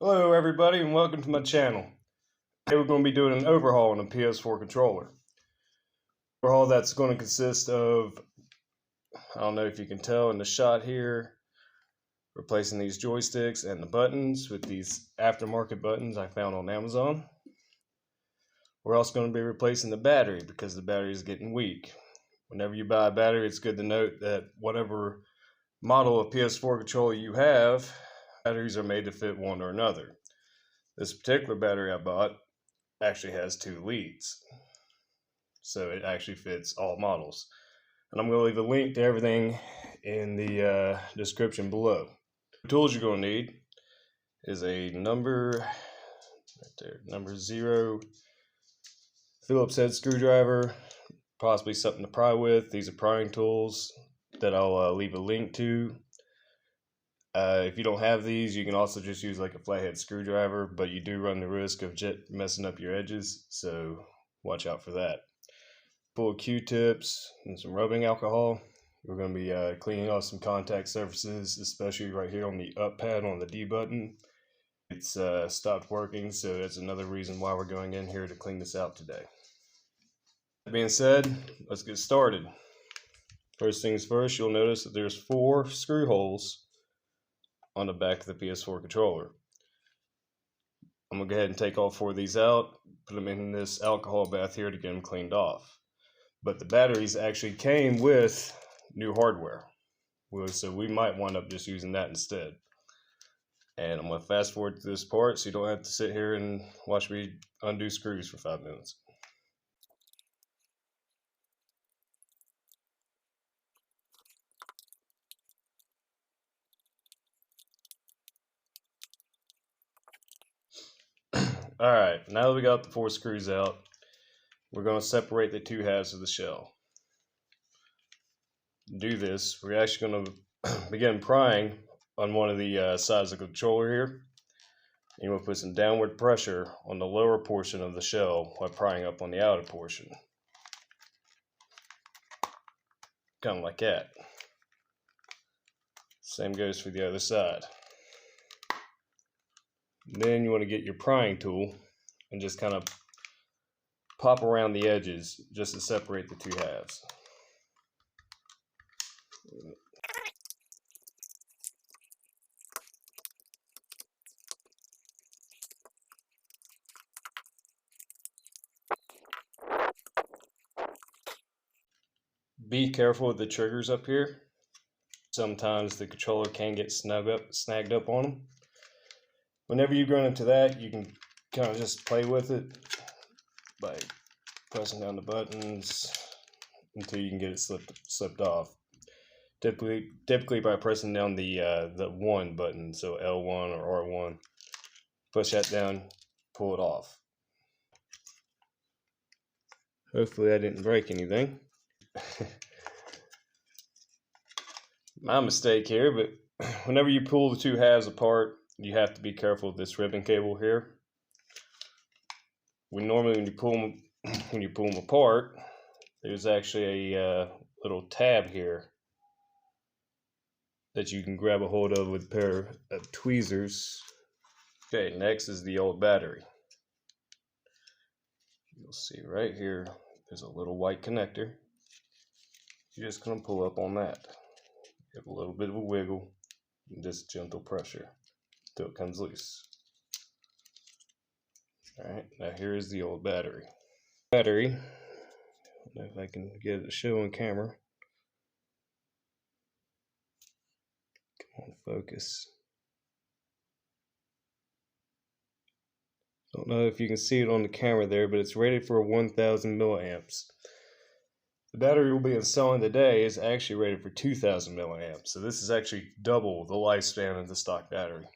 Hello everybody and welcome to my channel. Today we're going to be doing an overhaul on a PS4 controller. Overhaul that's going to consist of, I don't know if you can tell in the shot here, replacing these joysticks and the buttons with these aftermarket buttons I found on Amazon. We're also going to be replacing the battery because the battery is getting weak. Whenever you buy a battery, it's good to note that whatever model of PS4 controller you have, batteries are made to fit one or another. This particular battery I bought actually has 2 leads, so it actually fits all models. And I'm going to leave a link to everything in the description below. The tools you're going to need is a number right there, number 0 Phillips head screwdriver, possibly something to pry with. These are prying tools that I'll leave a link to. If you don't have these, you can also just use like a flathead screwdriver, but you do run the risk of messing up your edges, so watch out for that. Full of Q-tips and some rubbing alcohol. We're going to be cleaning off some contact surfaces, especially right here on the up pad on the D button. It's stopped working, so that's another reason why we're going in here to clean this out today. That being said, let's get started. First things first, you'll notice that there's 4 screw holes on the back of the PS4 controller. I'm going to go ahead and take all 4 of these out, put them in this alcohol bath here to get them cleaned off. But the batteries actually came with new hardware, so we might wind up just using that instead. And I'm going to fast forward to this part so you don't have to sit here and watch me undo screws for 5 minutes. Alright, now that we got the 4 screws out, we're going to separate the 2 halves of the shell. To do this, we're actually going to begin prying on one of the sides of the controller here. And we'll put some downward pressure on the lower portion of the shell while prying up on the outer portion. Kind of like that. Same goes for the other side. Then you want to get your prying tool and just kind of pop around the edges just to separate the 2 halves. Be careful with the triggers up here. Sometimes the controller can get snagged up on them. Whenever you run into that, you can kind of just play with it by pressing down the buttons until you can get it slipped off. Typically by pressing down the 1 button, so L1 or R1. Push that down, pull it off. Hopefully I didn't break anything. My mistake here, but whenever you pull the 2 halves apart, you have to be careful with this ribbon cable here. When you pull them apart, there's actually a little tab here that you can grab a hold of with a pair of tweezers. Okay, next is the old battery. You'll see right here, there's a little white connector. You're just going to pull up on that. Give a little bit of a wiggle and just gentle pressure until it comes loose. Alright, now here is the old battery. I don't know if I can get it to show on camera. Come on, focus. Don't know if you can see it on the camera there, but it's rated for 1000 milliamps. The battery we'll be installing today is actually rated for 2000 milliamps, so this is actually double the lifespan of the stock battery.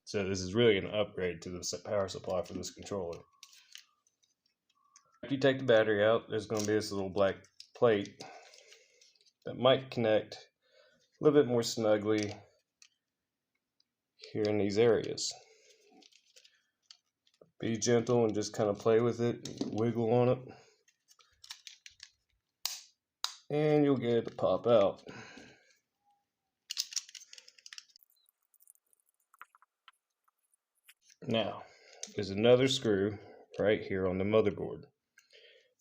So this is really an upgrade to the power supply for this controller. After you take the battery out, there's going to be this little black plate that might connect a little bit more snugly here in these areas. Be gentle and just kind of play with it, wiggle on it, and you'll get it to pop out. Now, there's another screw right here on the motherboard.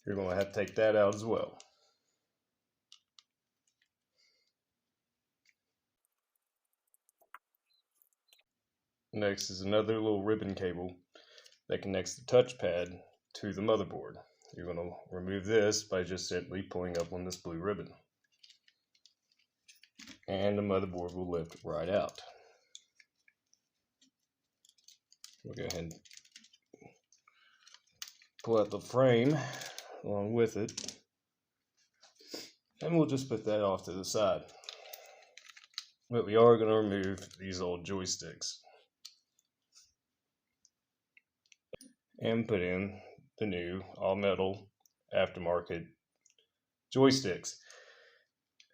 You're going to have to take that out as well. Next is another little ribbon cable that connects the touchpad to the motherboard. You're going to remove this by just simply pulling up on this blue ribbon. And the motherboard will lift right out. We'll go ahead and pull out the frame along with it. And we'll just put that off to the side. But we are going to remove these old joysticks. And put in the new all-metal aftermarket joysticks.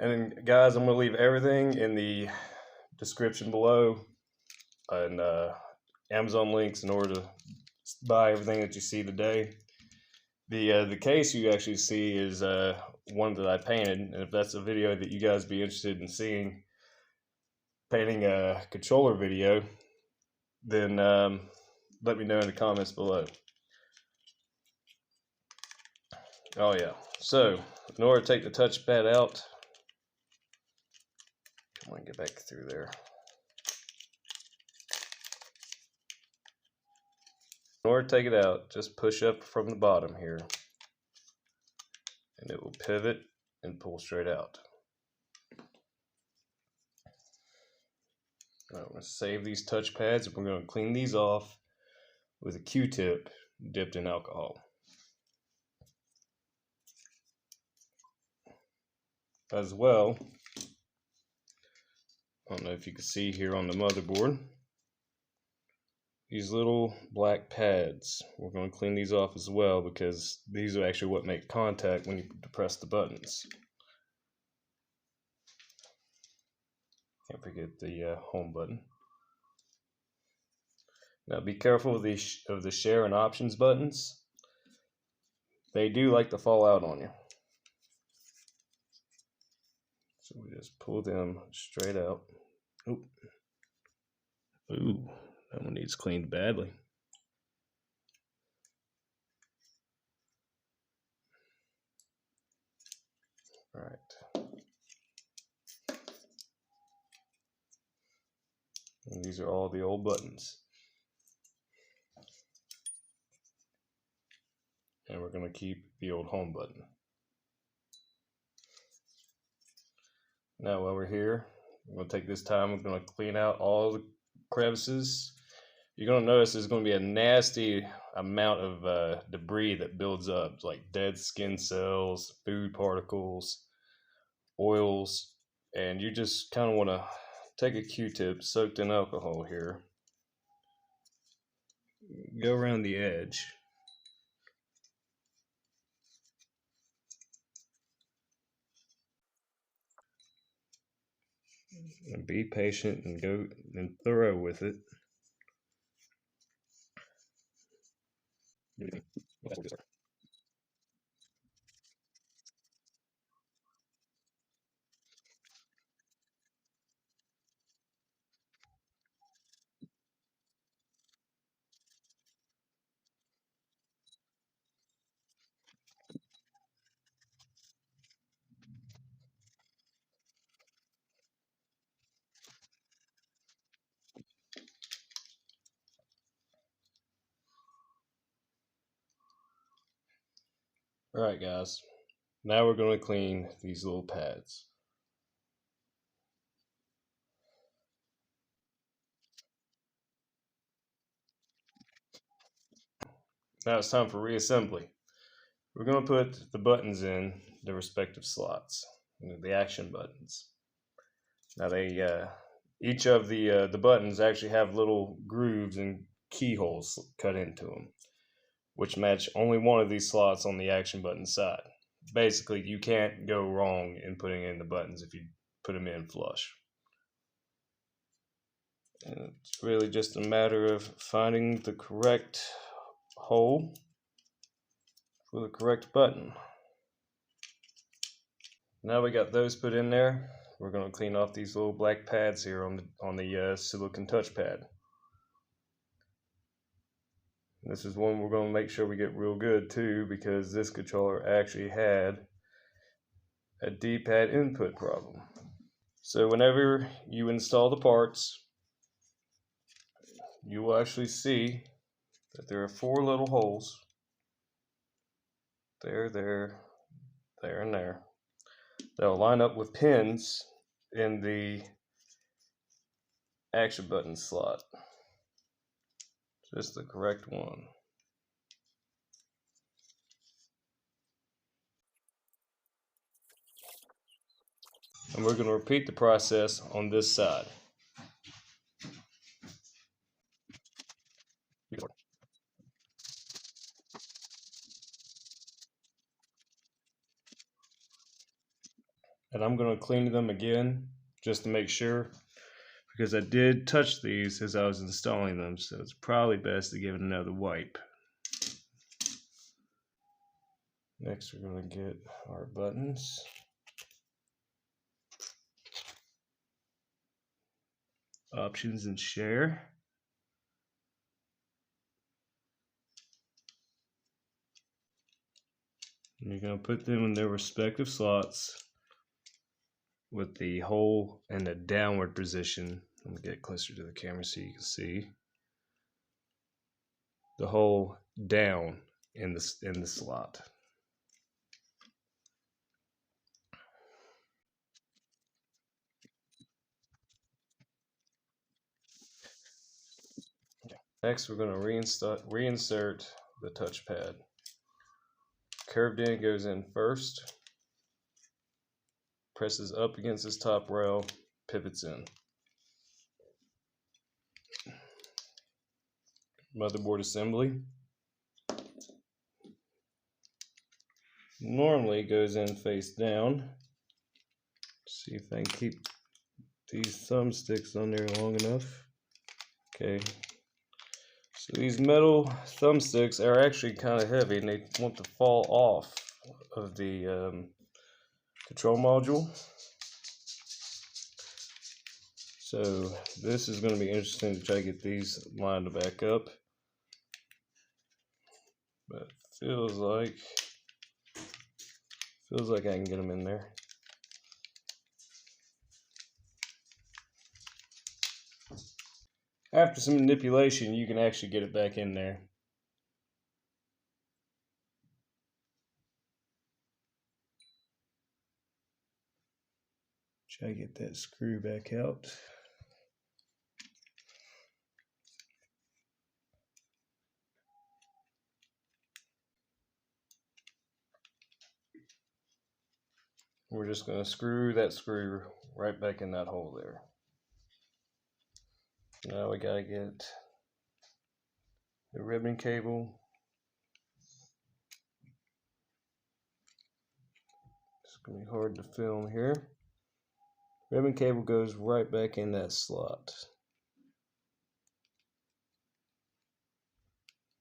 And then, guys, I'm going to leave everything in the description below and Amazon links in order to buy everything that you see today. The case you actually see is one that I painted, and if that's a video that you guys be interested in seeing, painting a controller video, then let me know in the comments below. Oh yeah, so in order to take the touchpad out, come on, get back through there. In order to take it out, just push up from the bottom here, and it will pivot and pull straight out. Now we're going to save these touchpads, and we're going to clean these off with a Q-tip dipped in alcohol. As well, I don't know if you can see here on the motherboard, these little black pads, we're going to clean these off as well, because these are actually what make contact when you press the buttons. Can't forget the home button. Now be careful of the share and options buttons. They do like to fall out on you. So we just pull them straight out. Ooh, that one needs cleaned badly. All right. And these are all the old buttons. And we're going to keep the old home button. Now while we're here, we're going to take this time, we're going to clean out all the crevices. You're going to notice there's going to be a nasty amount of debris that builds up, like dead skin cells, food particles, oils, and you just kind of want to take a Q-tip soaked in alcohol here, go around the edge, and be patient and go and thorough with it. Alright guys, now we're going to clean these little pads. Now it's time for reassembly. We're going to put the buttons in the respective slots, the action buttons. Now each of the buttons actually have little grooves and keyholes cut into them, which match only one of these slots on the action button side. Basically, you can't go wrong in putting in the buttons if you put them in flush. And it's really just a matter of finding the correct hole for the correct button. Now we got those put in there, we're going to clean off these little black pads here on the silicone touchpad. This is one we're going to make sure we get real good too, because this controller actually had a D-pad input problem. So whenever you install the parts, you will actually see that there are 4 little holes. There, and there. They'll line up with pins in the action button slot. Just the correct one. And we're going to repeat the process on this side. And I'm going to clean them again just to make sure, because I did touch these as I was installing them, so it's probably best to give it another wipe. Next we're going to get our buttons. Options and share. And you're going to put them in their respective slots with the hole in the downward position. Let me get closer to the camera so you can see the hole down in the slot. Next, we're going to reinsert the touchpad. Curved in goes in first, presses up against this top rail, pivots in. Motherboard assembly normally goes in face down. See if I can keep these thumbsticks on there long enough. Okay. So these metal thumbsticks are actually kind of heavy, and they want to fall off of the control module. So this is going to be interesting to try to get these lined back up. But feels like I can get them in there. After some manipulation, you can actually get it back in there. Try to get that screw back out. We're just going to screw that screw right back in that hole there. Now we got to get the ribbon cable. It's going to be hard to film here. Ribbon cable goes right back in that slot.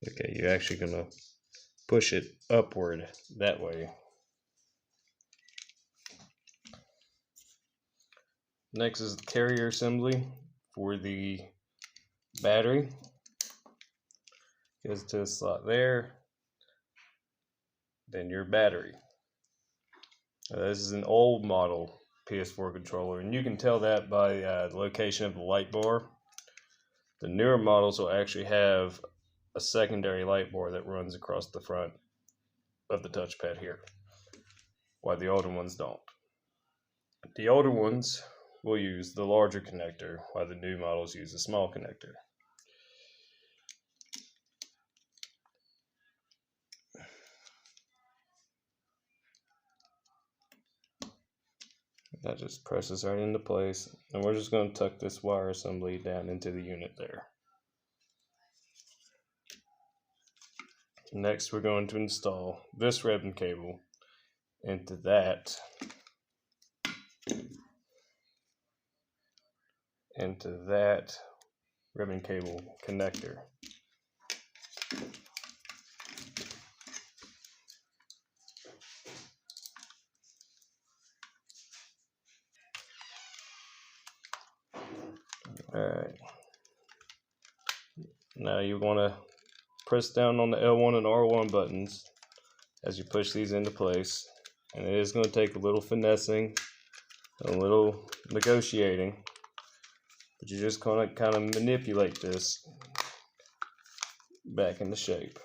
Okay, you're actually going to push it upward that way. Next is the carrier assembly for the battery. Goes to the slot there. Then your battery. This is an old model PS4 controller, and you can tell that by the location of the light bar. The newer models will actually have a secondary light bar that runs across the front of the touchpad here, while the older ones don't. The older ones will use the larger connector, while the new models use a small connector. That just presses right into place, and we're just going to tuck this wire assembly down into the unit there. Next, we're going to install this ribbon cable into that ribbon cable connector. Alright, now you want to press down on the L1 and R1 buttons as you push these into place. And it is going to take a little finessing, a little negotiating, but you're just going to kind of manipulate this back into shape.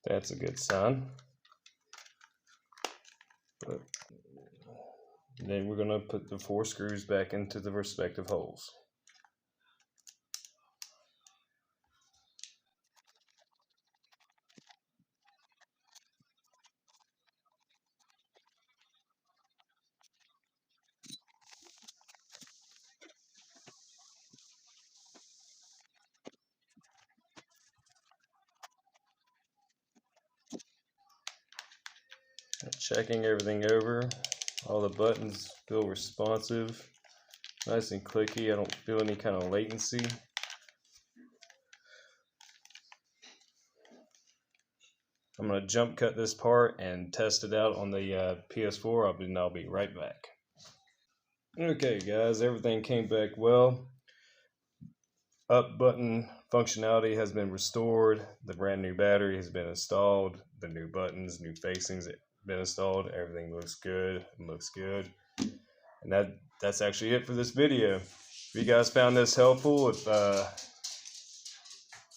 That's a good sign. But then we're going to put the 4 screws back into the respective holes. Checking everything over. All the buttons feel responsive, nice and clicky. I don't feel any kind of latency. I'm going to jump cut this part and test it out on the PS4. I'll be right back. Okay guys, everything came back well. Up button functionality has been restored. The brand new battery has been installed. The new buttons, new facings have been installed. Everything looks good. It looks good. And that's actually it for this video. If you guys found this helpful, if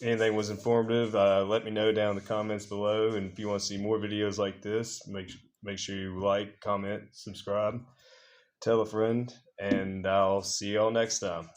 anything was informative, let me know down in the comments below. And if you want to see more videos like this, make sure you like, comment, subscribe, tell a friend, and I'll see y'all next time.